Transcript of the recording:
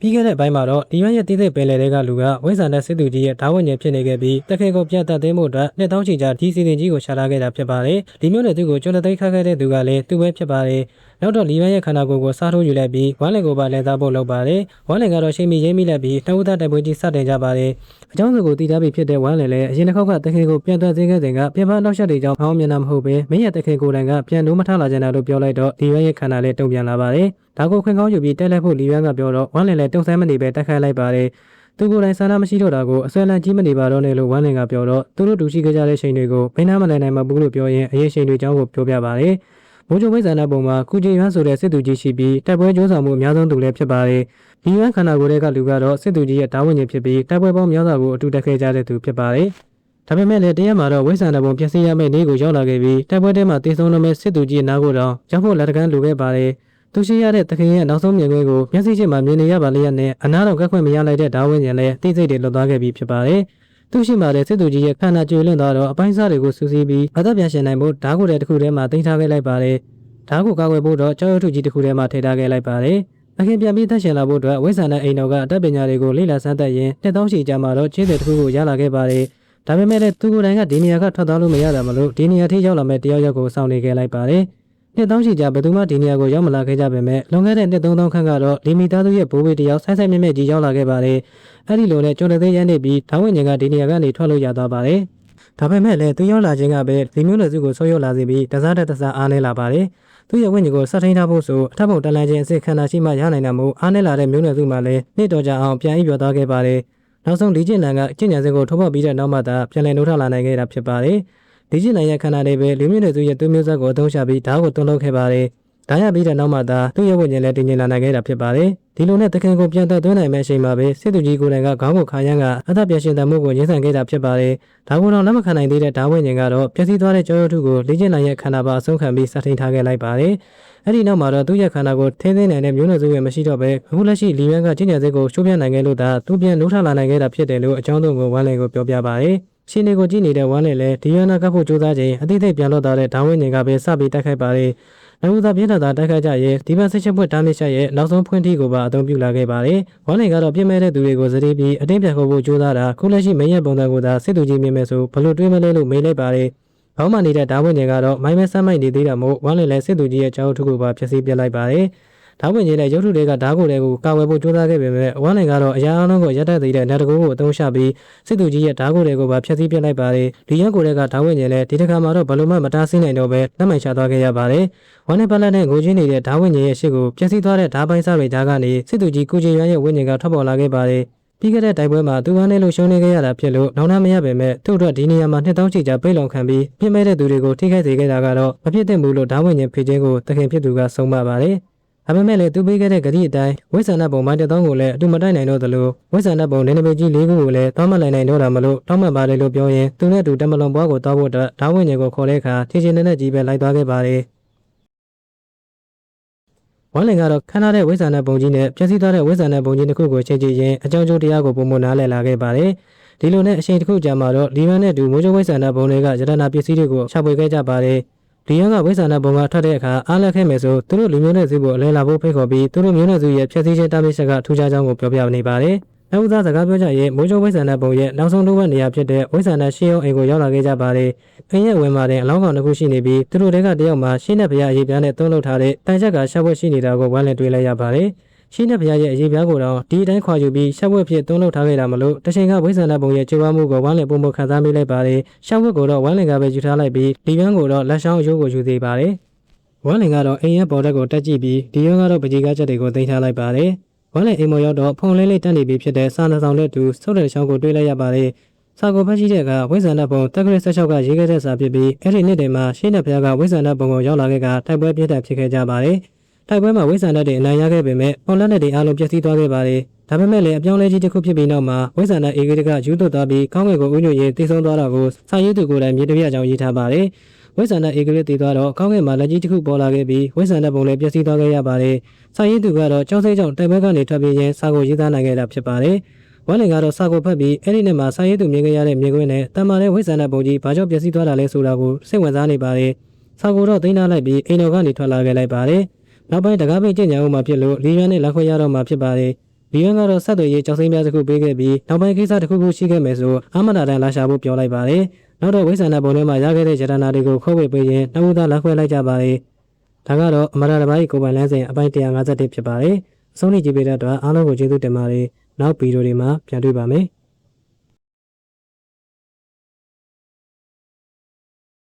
ပြီးခဲ့တဲ့ဘိုင်းမှာတော့ဒီရွက်ရဲ့တိသိပင်လယ်တွေကလူကဝိဇာနဲ့စစ်သူကြီးရဲ့ဓာဝဉ္ဉဉ်ဖြစ်နေခဲ့ပြီးတခင်ကိုပြတ်တက်သိမ်းမှုအတွက်နှစ်တောင်းချီကြာဒီစီစဉ်ကြီးကိုရှာလာခဲ့တာဖြစ်ပါတယ်။ဒီမျိုးနဲ့သူကိုကျွန်းသိမ်းခတ်ခဲ့တဲ့သူကလည်းသူပဲဖြစ်ပါတယ်။နောက်တော့လီယန်ရဲ့ခန္ဓာကိုယ်ကိုစားထိုးယူလိုက်ပြီးဝမ်းလင်ကိုပါလဲသားဖို့လုပ်ပါတယ်။ဝမ်းလင်ကတော့ရှိမီရိမ့်မိလိုက်ပြီးတဝူသားတိုက်ပွဲကြီးစတင်ကြပါတယ်။အကြောင်းစုကိုတည်ထားပြီးဖြစ်တဲ့ဝမ်းလင်လည်းအရင်တစ်ခေါက်ကတခင်ကိုပြန်တက်သိမ်းခဲ့တဲ့ကပြပနောက်ဆက်တွေကြောင့်ဘောင်းမျက်နှာမဟုတ်ပဲမင်းရဲ့တခင်ကိုယ်တိုင်ကပြန်လို့မထလာကြတာလို့ပြောလိုက်တော့လီယန်ရဲ့ခန္ဓာလည်းတုံ့ပြန်လာပါတယ်။ဒါကိုခွင့်ကောင်းယူပြီးတက်လက်ဖို့လီယန်ကပြောတော့ဝမ်းလင်လည်းတုံ့ဆန်းမနေပဲတက်ခိုင်းလိုက်ပါတယ်။သူကိုယ်တိုင်ဆန္ဒမရှိတော့တာကိုအစွဲလန်းကြီးမနေပါတော့နဲ့လို့ဝမ်းလင်ကပြောတော့သူတို့တူရှိကြတဲ့ချိန်တွေကိုမင်းနာမလည်နိုင်မှာဘူးလို့ပြောရင်အရေးချိန်တွေအကြောင်းကိုပြောပြပါတယ်။မိုးချိုဝိဇ္ဇာနာပုံမှာကုကြီးရွမ်းဆိုတဲ့စစ်သူကြီးရှိပြီးတိုက်ပွဲကြိုးဆောင်မှုအများဆုံးသူလည်းဖြစ်ပါတယ်။ဒီရွမ်းခန္ဓာကိုယ်တွေကလူကတော့စစ်သူကြီးရဲ့တာဝန်ကြီးဖြစ်ပြီးတိုက်ပွဲပေါင်းများစွာကိုအတူတက်ခဲ့ကြတဲ့သူဖြစ်ပါတယ်။ဒါပေမဲ့လည်းတရက်မှာတော့ဝိဇ္ဇာနာပုံပြင်ဆင်ရမယ့်နေ့ကိုရောက်လာခဲ့ပြီးတိုက်ပွဲထဲမှာတေဆုံးတဲ့စစ်သူကြီးနားကိုတော့ရောက်ဖို့လက်တကမ်းလိုခဲ့ပါတယ်။သူရှိရတဲ့တခင်ရဲ့နောက်ဆုံးမြင်ကွင်းကိုမျက်စိချင်းမှမြင်နေရပါလျက်နဲ့အနားတော်ကက်ခွင့်မရလိုက်တဲ့ဒါဝင်းကျင်လည်းတိစိတ်တွေလွတ်သွားခဲ့ပြီးဖြစ်ပါတယ်။သူရှိမှတဲ့စစ်သူကြီးရဲ့ခန္ဓာကျွေလွင့်သွားတော့အပိုင်းစားတွေကိုစူးစီးပြီးအသက်ပြန်ရှင်နိုင်ဖို့ဓာတ်ကိုယ်တဲ့တစ်ခုထဲမှာတင်ထားခဲ့လိုက်ပါတယ်။ဓာတ်ကိုကာကွယ်ဖို့တော့ကြောက်ရွံ့ထုကြီးတစ်ခုထဲမှာထည့်ထားခဲ့လိုက်ပါတယ်။အခင်ပြန်ပြီးသက်ရှင်လာဖို့အတွက်ဝိဇ္ဇာနဲ့အိမ်တော်ကအတတ်ပညာတွေကိုလေ့လာစမ်းသပ်ရင်းနှစ်တောင်းချီကြာမှတော့ခြေသည်တစ်ခုကိုရလာခဲ့ပါတယ်။ဒါပေမဲ့လည်းသူကိုယ်တိုင်ကဒီနေရာကထွက်သွားလို့မရတာမလို့ဒီနေရာထိရောက်လာမဲ့တယောက်ယောက်ကိုစောင့်နေခဲ့လိုက်ပါတယ်။နှစ်တောင်းချီကြာဘယ်သူမှဒီနေရာကိုရောက်မလာခဲ့ကြပေမဲ့လွန်ခဲ့တဲ့နှစ်3000ခန့်ကတော့လီမီသားသူရဲ့ဘိုးဘေးတယောက်ဆိုင်ဆိုင်မြဲမြဲကြီးရောက်လာခဲ့ပါတယ်။အဲ့ဒီလိုနဲ့ကျွန်းတဲ့ရန်နေပြီးဓာဝင်ငင်ကဒီနေရာကနေထွက်လို့ရသွားပါတယ်။ဒါပေမဲ့လည်းသူရောက်လာခြင်းကပဲဒီမျိုးနယ်စုကိုဆော့ရောက်လာစေပြီးတစားတစားအားနေလာပါတယ်။သူရဲ့ဝိညာဉ်ကိုဆက်ထိန်ထားဖို့ဆိုအထက်ဘုံတလန်ချင်းအစ်ခန္ဓာရှိမှရနိုင်တာမို့အားနေလာတဲ့မျိုးနယ်စုမှလည်းနှစ်တော်ကြာအောင်ပြန်အိပ်ပျော်သွားခဲ့ပါတယ်။နောက်ဆုံးဒီကျင့်လန်ကအကျင့်ဉာဏ်စင်ကိုထုတ်ဖော်ပြီးတဲ့နောက်မှသာပြန်လည်နှုတ်ထလာနိုင်ခဲ့တာဖြစ်ပါတယ်။ဒီကျင့်လန်ရဲ့ခန္ဓာလေးပဲလူမျိုးနယ်စုရဲ့သူမျိုးဆက်ကိုအသုံးချပြီးဓာတ်ကိုတွန်းလုပ်ခဲ့ပါတယ်။ဒါရပြီးတဲ့နောက်မှသာသူ့ရဲ့ဝိညာဉ်လည်းတင်ကျင်လာနိုင်ခဲ့တာဖြစ်ပါတယ်။ဒီလိုနဲ့တခင်ကိုပြန်သက်သွင်းနိုင်မယ့်အချိန်မှာပဲစစ်သူကြီးကိုယ်တိုင်ကခေါင်းကိုခါရမ်းကအသက်ပြန်ရှင်တမှုကိုရင်းဆန်ခဲ့တာဖြစ်ပါတယ်။ဒါကိုတော့လက်မခံနိုင်သေးတဲ့ဓာဝိညာဉ်ကတော့ပျက်စီးသွားတဲ့ကြောရုပ်ထုကိုလေ့ကျင့်နိုင်ရဲ့ခန္ဓာပါအဆုံးခံပြီးစတင်ထားခဲ့လိုက်ပါတယ်။အဲ့ဒီနောက်မှာတော့သူ့ရဲ့ခန္ဓာကိုထိန်းသိမ်းနိုင်တဲ့မျိုးနွယ်စုရဲ့မရှိတော့ပဲအခုလက်ရှိလီယန်ကကျင့်ကြံစိတ်ကိုချိုးပြနိုင်ခဲ့လို့သာသူပြန်နှုတ်ထလာနိုင်ခဲ့တာဖြစ်တယ်လို့အကြောင်းစုံကိုဝမ်းလင်ကိုပြောပြပါတယ်။ရှင်တွေကိုကြည့်နေတဲ့ဝမ်းလင်လည်းဒီယန္နာကဖို့ကြိုးစားခြင်းအတိတ်ပြန်လွတ်သွားတဲ့ဓာဝိညာဉ်ကပဲစပြီးတိုက်ခိုက်ပါတယ်။နောက်သာပြင်းထန်တာတိုက်ခိုက်ကြရဲဒီဘက်ဆက်ချက်ပွက်တားမြစ်ချက်ရဲ့နောက်ဆုံးဖွင့်ထီကိုပါအသုံးပြုလာခဲ့ပါတယ်။ဝမ်းလင်ကတော့ပြင်းမဲ့တဲ့သူတွေကိုစတိပြီးအတင်းပြန်ခေါ်ဖို့ကြိုးစားတာခုလက်ရှိမင်းရဲ့ပုံစံကိုသာစစ်သူကြီးမြင်မဲ့ဆိုဘလို့တွေးမလဲလို့မေးလိုက်ပါတယ်။ဘောင်းမနေတဲ့ဓာဝိညာဉ်ကတော့မိုင်းမဲဆမ်းမိုက်နေသေးတာမို့ဝမ်းလင်လည်းစစ်သူကြီးရဲ့ကြောက်ထုကိုပါဖျက်ဆီးပြလိုက်ပါတယ်။ဓာဝိညာဉ်နဲ့ရုပ်ထုတွေကဓာကိုယ်တွေကိုကာဝယ်ဖို့ကြိုးစားခဲ့ပေမဲ့ဝမ်းလင်ကတော့အရာအလုံးကိုရက်တက်သေးတဲ့နတ်တကူကိုအသုံးချပြီးစစ်သူကြီးရဲ့ဓာကိုယ်တွေကိုပါဖျက်ဆီးပြလိုက်ပါတယ်။ဒီရက်ကိုယ်တွေကဓာဝိညာဉ်လည်းဒီတစ်ခါမှတော့ဘလို့မှမတားဆီးနိုင်တော့ပဲလက်မှန်ချသွားခဲ့ရပါတယ်။ဝမ်းနဲ့ပတ်လက်နဲ့ငိုချင်းနေတဲ့ဓာဝိညာဉ်ရဲ့ရှေ့ကိုပျက်စီးသွားတဲ့ဓာပိုင်းစားတွေဓာကနေစစ်သူကြီးကုချေရွမ်းရဲ့ဝိညာဉ်ကထွက်ပေါ်လာခဲ့ပါတယ်။ပြီးခဲ့တဲ့တိုက်ပွဲမှာသူဝမ်းနဲ့လို့ရှုံးနေခဲ့ရတာဖြစ်လို့နောက်နာမရပေမဲ့သူ့အတွက်ဒီနေရာမှာနှစ်တောင်းချီကြာပိတ်လုံခံပြီးပြစ်မဲ့တဲ့သူတွေကိုထိခိုက်စေခဲ့တာကတော့မဖြစ်သင့်ဘူးလို့ဓာဝိညာဉ်ဖေခြင်းကိုတခင်ဖြစ်သူကဆုံးမပါတယ်။ဒါပေမဲ့လည်းသူပေးခဲ့တဲ့ဂတိအတိုင်းဝိဇ္ဇာနပုံမိုင်းတောင်းကိုလည်းအတူမတိုက်နိုင်တော့သလိုဝိဇ္ဇာနပုံနေနမိတ်ကြီး၄ခုကိုလည်းတောင်းမလိုက်နိုင်တော့တာမလို့တောင်းမှတ်ပါတယ်လို့ပြောရင်သူနဲ့တူတမလွန်ဘွားကိုတောင်းဖို့အတွက်ဓာဝိညာဉ်ကိုခေါ်တဲ့အခါခြေချင်းနဲ့ကြီးပဲလိုက်သွားခဲ့ပါတယ်။ဝမ်းလင်ကတော့ခန္ဓာတဲ့ဝိဇ္ဇာနပုံကြီးနဲ့ပြည့်စည်သွားတဲ့ဝိဇ္ဇာနပုံကြီးတစ်ခုကိုချိန်ကြည့်ရင်အကြောင်းကျိုးတရားကိုပုံမနားလည်လာခဲ့ပါတယ်။ဒီလိုနဲ့အချိန်တစ်ခုကြာမှတော့လီမန်နဲ့တူမိုးချိုဝိဇ္ဇာနပုံတွေကရတနာပစ္စည်းတွေကိုရှာဖွေခဲ့ကြပါတယ်။ဒီရန်ကဝိဇ္ဇာနာဘုံကထွက်တဲ့အခါအားလက်ခဲ့မယ်ဆိုသူတို့လူမျိုးနဲ့စုကိုအလဲလာဖို့ဖိတ်ခေါ်ပြီးသူတို့မျိုးနွယ်စုရဲ့ဖြည့်ဆည်းခြင်းတားမြစ်ချက်ကထူးခြားကြောင်းကိုပြောပြနေပါတယ်။နောက်ဦးသားစကားပြောကြရင်မိုးချိုဝိဇ္ဇာနာဘုံရဲ့နောက်ဆုံးတစ်ဝက်နေရာဖြစ်တဲ့ဝိဇ္ဇာနာရှင်းအောင်အိမ်ကိုရောက်လာခဲ့ကြပါတယ်။အိမ်ရဲ့ဝင်မှာတဲ့အလောင်းကောင်တစ်ခုရှိနေပြီးသူတို့တွေကတယောက်မှာရှင်းတဲ့ဘုရားအရေးပြားနဲ့သုံးလုပ်ထားတဲ့တန်ချက်ကရှားပွဲရှိနေတာကိုဝမ်းလည်တွေ့လိုက်ရပါတယ်။ရှင်းတဲ့ဘုရားရဲ့အရေးပြားကိုတော့ဒီအတိုင်းခွာယူပြီးရှားပွဲဖြစ်သုံးလုပ်ထားခဲ့တာမလို့တချိန်ကဝိဇ္ဇာနာဘုံရဲ့ကြိုးပမ်းမှုကိုဝမ်းလည်ပုံမခံစားမိလိုက်ပါတယ်။ရှားပွဲကိုတော့ဝမ်းလည်ကပဲယူထားလိုက်ပြီးဒီရန်ကိုတော့လက်ဆောင်အယိုးကိုယူသေးပါတယ်။ဝမ်းလင်ကတော့အိမ်ရဲ့ပေါ်တက်ကိုတက်ကြည့်ပြီးဒီရောကတော့ပကြီးကားချက်တွေကိုသိမ်းထားလိုက်ပါတယ်။ဝမ်းလင်အိမ်မော်ရောက်တော့ဖုံလေးလေးတက်နေပြီဖြစ်တဲ့စာနှဆောင်လက်တူစုပ်တဲ့ချောင်းကိုတွေးလိုက်ရပါတယ်။စာကိုဖတ်ကြည့်တဲ့အခါဝိဇ္ဇာနဘုံတက္ကရာ16ကရေးခဲ့တဲ့စာဖြစ်ပြီးအဲ့ဒီနေ့တည်းမှာရှင်းတဲ့ဘုရားကဝိဇ္ဇာနဘုံကိုရောက်လာခဲ့ကတိုက်ပွဲပြည့်တဲ့ဖြစ်ခဲ့ကြပါတယ်။တိုက်ပွဲမှာဝိဇ္ဇာနတွေအနိုင်ရခဲ့ပေမဲ့ပုံလက်နဲ့တွေအားလုံးပျက်စီးသွားခဲ့ပါတယ်။ဒါပေမဲ့လည်းအပြောင်းလဲကြီးတစ်ခုဖြစ်ပြီးနောက်မှာဝိဇ္ဇာနအေဂေတကယူသွတ်သွားပြီးကောင်းငယ်ကိုဥညွှတ်ရေးတည်ဆုံသွားတာကိုစာရေးသူကိုယ်တိုင်မြေတပြကြောင်ရေးထားပါတယ်။ဝိဇ္ဇာနအေဂရတည်သွားတော့ကောင်းကင်မှာလက်ကြီးတစ်ခုပေါ်လာခဲ့ပြီးဝိဇ္ဇာနဘုံလည်းပျက်စီးသွားခဲ့ရပါတယ်။စာရေးသူကတော့ကြောက်စိတ်ကြောင့်တိုက်ပွဲကနေထွက်ပြေးရင်းစာကိုရေးသားနိုင်ခဲ့တာဖြစ်ပါတယ်။ဝမ်းလင်ကတော့စာကိုဖတ်ပြီးအဲ့ဒီနေ့မှာစာရေးသူမြင်ခဲ့ရတဲ့မြင်ကွင်းနဲ့တမန်တဲ့ဝိဇ္ဇာနဘုံကြီးဘာကြောင့်ပျက်စီးသွားတာလဲဆိုတာကိုစိတ်ဝင်စားနေပါတယ်။စာကိုတော့သိမ်းထားလိုက်ပြီးအိမ်တော်ကနေထွက်လာခဲ့လိုက်ပါတယ်။နောက်ပိုင်းတကားပိတ်ကျင့်ကြံဦးမှာဖြစ်လို့လီယန်နဲ့လက်ခွဲရတော့မှာဖြစ်ပါတယ်။ လီယွန်းကတော့ဆက်သွယ်ရေးကြောက်စိမ်းများတစ်ခုပေးခဲ့ပြီးနောက်ပိုင်းကိစ္စတစ်ခုခုရှိခဲ့မယ်ဆိုအာမနာတန်လာရှာဖို့ပြောလိုက်ပါတယ်နောက်တော့ဝိဆန္ဒဘုံထဲမှာရခဲ့တဲ့ရတနာတွေကိုခေါ်ဝေပေးရင်နှစ်ဦးသားလက်ခွဲလိုက်ကြပါတယ်ဒါကတော့အမရတဘာကြီးကိုပိုင်လန်းစဉ်အပိုင်း151ဖြစ်ပါတယ်အဆုံးထိကြည့်ပေးတဲ့အတွက်အားလုံးကိုကျေးဇူးတင်ပါတယ်နောက်ဗီဒီယိုတွေမှာပြန်တွေ့ပါမယ်